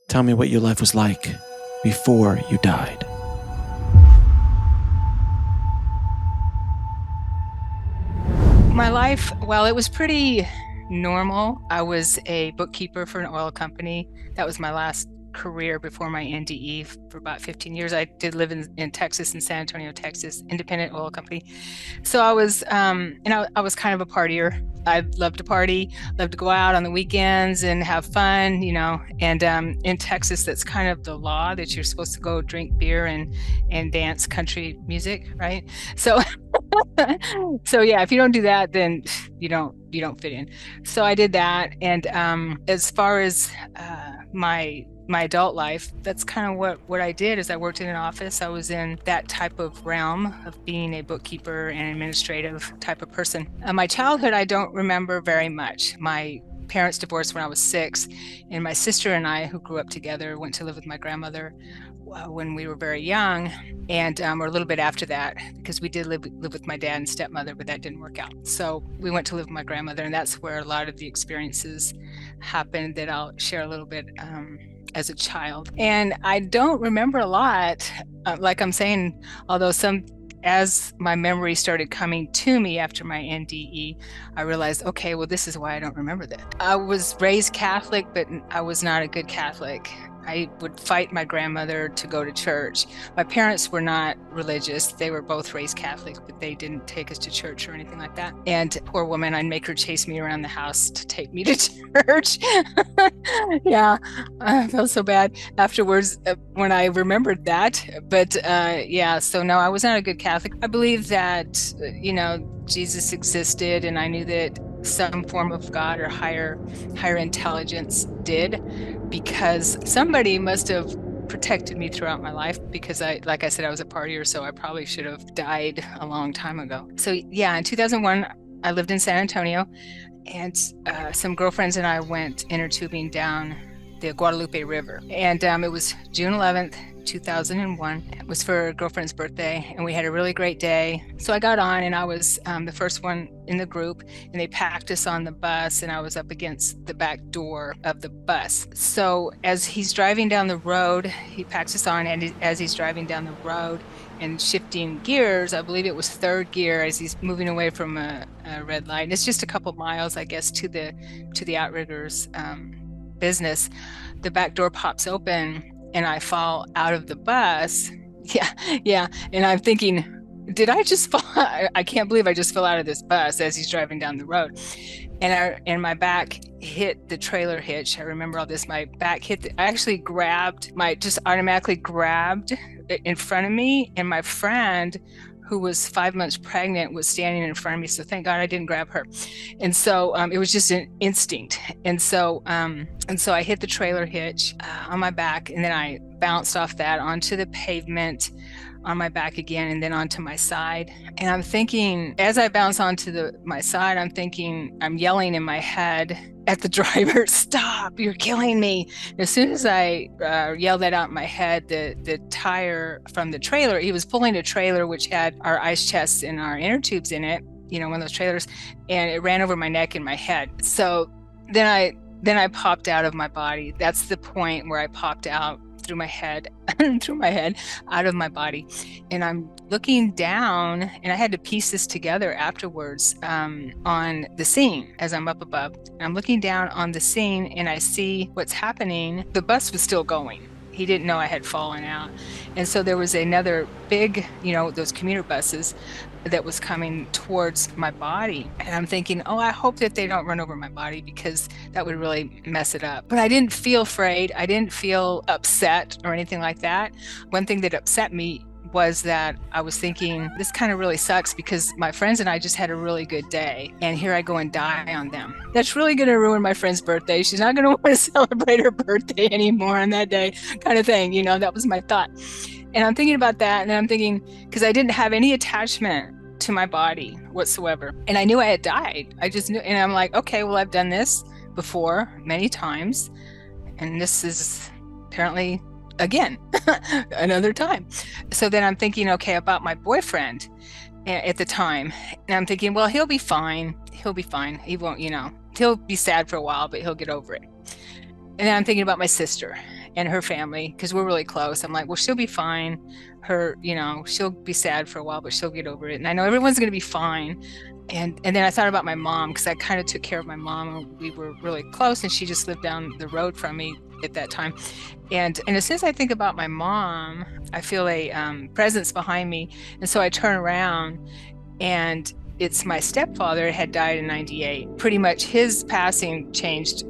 Tell me what your life was like before you died. My life, well, it was pretty normal. I was a bookkeeper for an oil company. That was my last career before my NDE for about 15 years. I did live in Texas, in San Antonio, Texas, independent oil company. So I was, I was kind of a partier. I loved to party, loved to go out on the weekends and have fun, And in Texas, that's kind of the law that you're supposed to go drink beer and dance country music, right? So so yeah, if you don't do that, then you don't fit in. So I did that, and as far as my adult life, that's kind of what I did. Is I worked in an office. I was in that type of realm of being a bookkeeper and administrative type of person. My childhood, I don't remember very much. My parents divorced when I was 6, and my sister and I, who grew up together, went to live with my grandmother when we were very young, and or a little bit after that, because we did live with my dad and stepmother, but that didn't work out. So we went to live with my grandmother, and that's where a lot of the experiences happened that I'll share a little bit as a child. And I don't remember a lot, like I'm saying, although as my memory started coming to me after my NDE, I realized, okay, well, this is why I don't remember that. I was raised Catholic, but I was not a good Catholic. I would fight my grandmother to go to church. My parents were not religious. They were both raised Catholic, but they didn't take us to church or anything like that. And poor woman, I'd make her chase me around the house to take me to church. Yeah, I felt so bad afterwards when I remembered that. But yeah, so no, I was not a good Catholic. I believe that, Jesus existed, and I knew that some form of God or higher intelligence did, because somebody must have protected me throughout my life, because like I said, I was a partier, so I probably should have died a long time ago. So yeah, in 2001, I lived in San Antonio, and some girlfriends and I went inner tubing down the Guadalupe River. And it was June 11th, 2001. It was for a girlfriend's birthday, and we had a really great day. So I got on, and I was the first one in the group, and they packed us on the bus, and I was up against the back door of the bus. So as he's driving down the road, he packs us on, and as he's driving down the road and shifting gears, I believe it was third gear, as he's moving away from a red light. And it's just a couple miles, I guess, to the outriggers business. The back door pops open, and I fall out of the bus. Yeah. And I'm thinking, did I just fall? I can't believe I just fell out of this bus as he's driving down the road. And my back hit the trailer hitch. I remember all this. My back I actually just automatically grabbed in front of me. And my friend, who was 5 months pregnant, was standing in front of me. So thank God I didn't grab her. And so it was just an instinct. And so I hit the trailer hitch on my back, and then I bounced off that onto the pavement on my back again, and then onto my side. And I'm thinking, as I bounce onto my side, I'm yelling in my head at the driver, "Stop, you're killing me." And as soon as I yelled that out in my head, the tire from the trailer, he was pulling a trailer which had our ice chests and our inner tubes in it, one of those trailers, and it ran over my neck and my head. So then I popped out of my body. That's the point where I popped out through my head, out of my body. And I'm looking down, and I had to piece this together afterwards on the scene as I'm up above. And I'm looking down on the scene, and I see what's happening. The bus was still going. He didn't know I had fallen out. And so there was another big, those commuter buses that was coming towards my body. And I'm thinking, oh, I hope that they don't run over my body, because that would really mess it up. But I didn't feel afraid. I didn't feel upset or anything like that. One thing that upset me was that I was thinking, this kind of really sucks, because my friends and I just had a really good day, and here I go and die on them. That's really going to ruin my friend's birthday. She's not going to want to celebrate her birthday anymore on that day, kind of thing. That was my thought. And I'm thinking about that, and I'm thinking, because I didn't have any attachment to my body whatsoever, and I knew I had died. I just knew, and I'm like, okay, well, I've done this before many times, and this is apparently again another time. So then I'm thinking, okay, about my boyfriend at the time, and I'm thinking, well, he'll be fine. He won't, he'll be sad for a while, but he'll get over it. And then I'm thinking about my sister, and her family, because we're really close. I'm like, well, she'll be fine. She'll be sad for a while, but she'll get over it. And I know everyone's going to be fine. And then I thought about my mom, because I kind of took care of my mom, and we were really close, and she just lived down the road from me at that time. And as soon as I think about my mom, I feel a presence behind me. And so I turn around, and it's my stepfather had died in 98. Pretty much his passing changed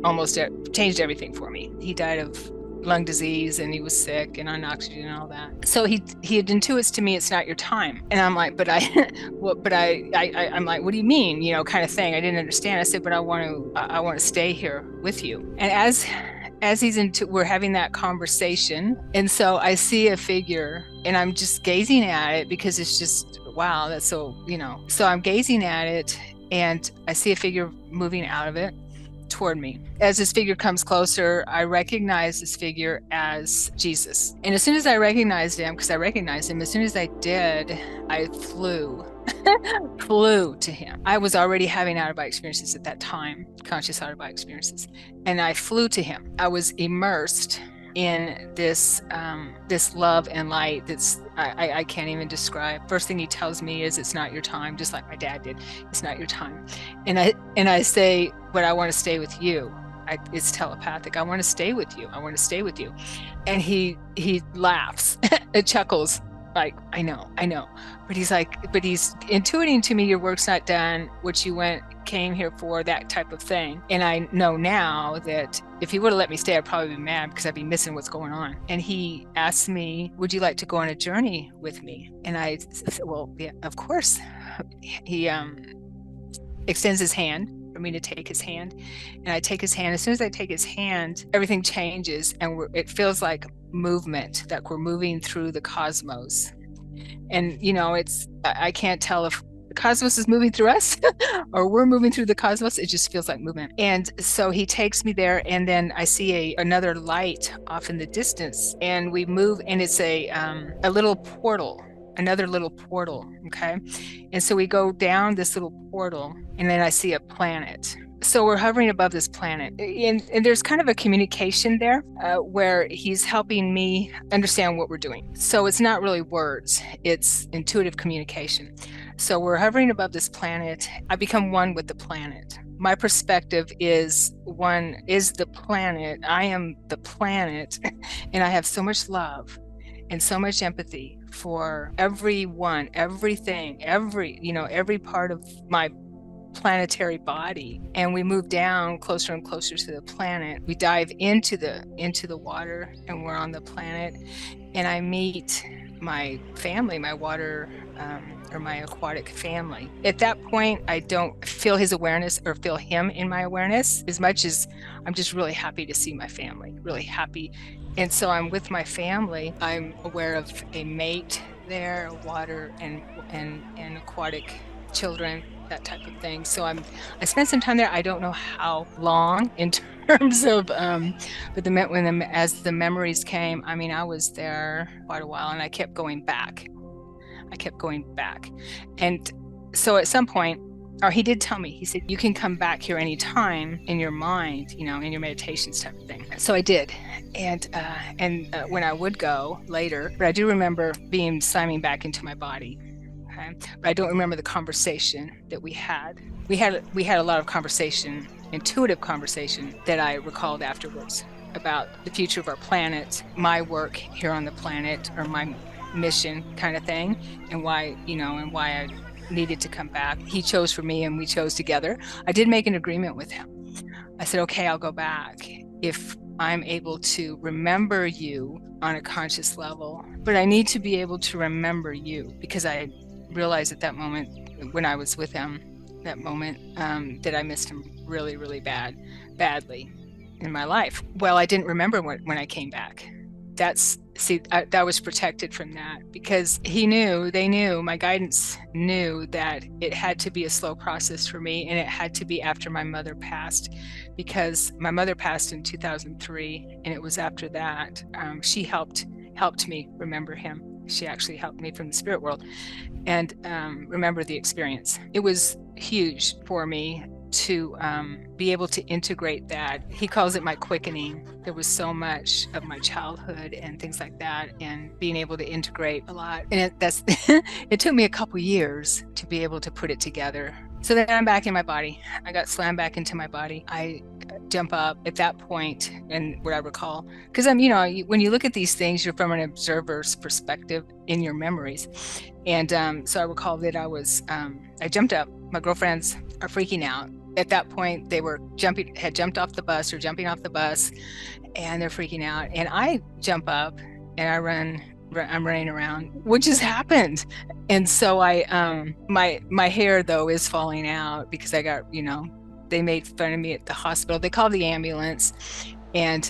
everything for me. He died of lung disease, and he was sick and on oxygen and all that. So he intuits to me, it's not your time. And I'm like, but I'm like, what do you mean? Kind of thing. I didn't understand. I said, but I want to stay here with you. And as we're having that conversation, and so I see a figure, and I'm just gazing at it, because it's just, wow, that's so I'm gazing at it, and I see a figure moving out of it toward me. As this figure comes closer, I recognize this figure as Jesus. And as soon as I recognized him, because I recognized him, as soon as I did, I flew to him. I was already having out-of-body experiences at that time, conscious out-of-body experiences, and I flew to him. I was immersed in this love and light that's I can't even describe. First thing he tells me is, it's not your time, just like my dad did. It's not your time. And I say, but I want to stay with you. It's telepathic. I want to stay with you. I want to stay with you. And he laughs, it chuckles, like, I know. But he's intuiting to me, your work's not done, what you came here for, that type of thing. And I know now that if he would have let me stay, I'd probably be mad, because I'd be missing what's going on. And he asked me, would you like to go on a journey with me? And I said, well, yeah, of course. He extends his hand for me to take his hand, and I take his hand. As soon as I take his hand, everything changes, and it feels like movement, that we're moving through the cosmos. And I can't tell if the cosmos is moving through us or we're moving through the cosmos. It just feels like movement. And so he takes me there, and then I see another light off in the distance, and we move, and it's a little portal, another little portal. Okay. And so we go down this little portal, and then I see a planet. So we're hovering above this planet, and there's kind of a communication there where he's helping me understand what we're doing. So it's not really words, it's intuitive communication. So we're hovering above this planet. I become one with the planet. My perspective is the planet. I am the planet, and I have so much love and so much empathy for everyone, everything, every part of my planetary body. And we move down closer and closer to the planet. We dive into the water, and we're on the planet, and I meet my family, my water or my aquatic family. At that point, I don't feel his awareness or feel him in my awareness as much as I'm just really happy to see my family, really happy. And so I'm with my family. I'm aware of a mate there, water and aquatic children, that type of thing. So I spent some time there. I don't know how long in terms of, but as the memories came, I mean, I was there quite a while, and I kept going back. And so at some point, or he did tell me, he said, you can come back here anytime in your mind, in your meditations type of thing. So I did. And when I would go later, but I do remember being slamming back into my body. Okay? But I don't remember the conversation that we had. We had a lot of conversation, intuitive conversation, that I recalled afterwards about the future of our planet, my work here on the planet, or my mission kind of thing, and why I needed to come back. He chose for me, and we chose together. I did make an agreement with him. I said, okay, I'll go back if I'm able to remember you on a conscious level, but I need to be able to remember you, because I realized at that moment when I was with him, that I missed him really, really badly in my life. Well, I didn't remember when I came back. That was protected from that, because they knew, my guidance knew that it had to be a slow process for me, and it had to be after my mother passed, because my mother passed in 2003, and it was after that. She helped me remember him. She actually helped me from the spirit world and remember the experience. It was huge for me to be able to integrate that. He calls it my quickening. There was so much of my childhood and things like that, and being able to integrate a lot. And that's it took me a couple years to be able to put it together. So then I'm back in my body. I got slammed back into my body. I jump up at that point, and what I recall, because when you look at these things, you're from an observer's perspective in your memories. And so I recall that I jumped up. My girlfriends are freaking out. At that point, they had jumped off the bus or jumping off the bus, and they're freaking out. And I jump up and I'm running around, which has happened. And so my hair though is falling out because I got, they made fun of me at the hospital. They called the ambulance, and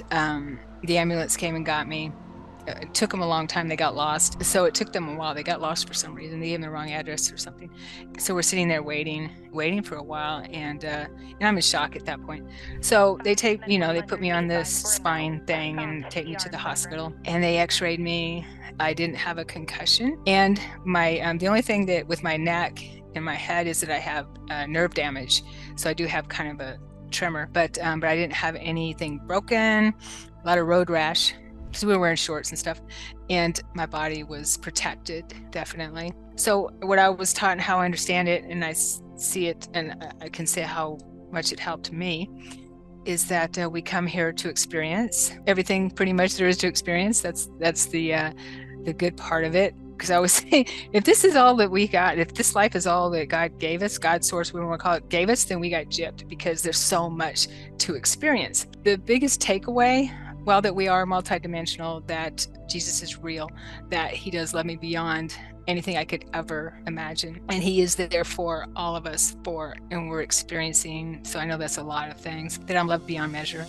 the ambulance came and got me. It took them a long time. They got lost. So it took them a while. They got lost for some reason. They gave them the wrong address or something. So we're sitting there waiting for a while. And I'm in shock at that point. So they they put me on this spine thing and take me to the hospital, and they x-rayed me. I didn't have a concussion. And the only thing that with my neck and my head is that I have nerve damage. So I do have kind of a tremor, but I didn't have anything broken, a lot of road rash, because we were wearing shorts and stuff, and my body was protected, definitely. So what I was taught and how I understand it, and I see it, and I can say how much it helped me, is that we come here to experience everything pretty much there is to experience. That's the good part of it. Because I always say, if this is all that we got, if this life is all that God gave us, God's source, we want to call it, gave us, then we got gypped, because there's so much to experience. The biggest takeaway, well, that we are multidimensional, that Jesus is real, that he does love me beyond anything I could ever imagine. And he is there for all of us, and we're experiencing. So I know that's a lot of things, that I'm loved beyond measure.